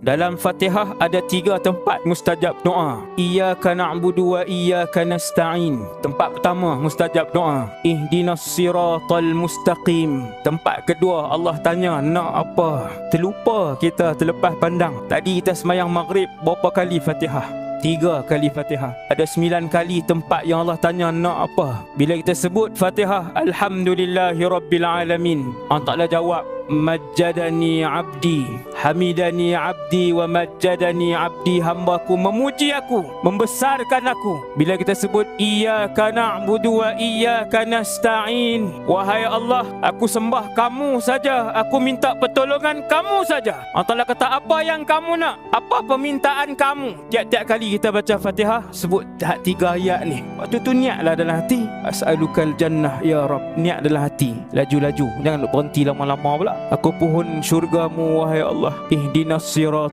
Dalam Fatihah ada 3 tempat mustajab doa. Iyyaka na'budu wa iyyaka nasta'in. Tempat pertama mustajab doa. Ihdinas siratal mustaqim. Tempat kedua Allah tanya nak apa. Terlupa kita terlepas pandang. Tadi kita semayang maghrib berapa kali Fatihah? 3 kali Fatihah. Ada 9 kali tempat yang Allah tanya nak apa. Bila kita sebut Fatihah, Alhamdulillahi Rabbil Alamin, Allah Ta'ala jawab, Majjadani abdi, hamidani abdi wa majjadani abdi. Hambaku memuji aku, membesarkan aku. Bila kita sebut Iyyaka na'budu wa iyyaka nasta'in, wahai Allah, aku sembah kamu saja, aku minta pertolongan kamu saja. Allah Ta'ala kata, apa yang kamu nak? Apa permintaan kamu? Tiap-tiap kali kita baca Fatihah, sebut 3 ayat ni. Waktu tu niatlah dalam hati, as'alukal jannah ya Rab. Niat dalam hati, laju-laju, jangan berhenti lama-lama pula. Aku pohon syurgamu wahai Allah. Ihdinas sirat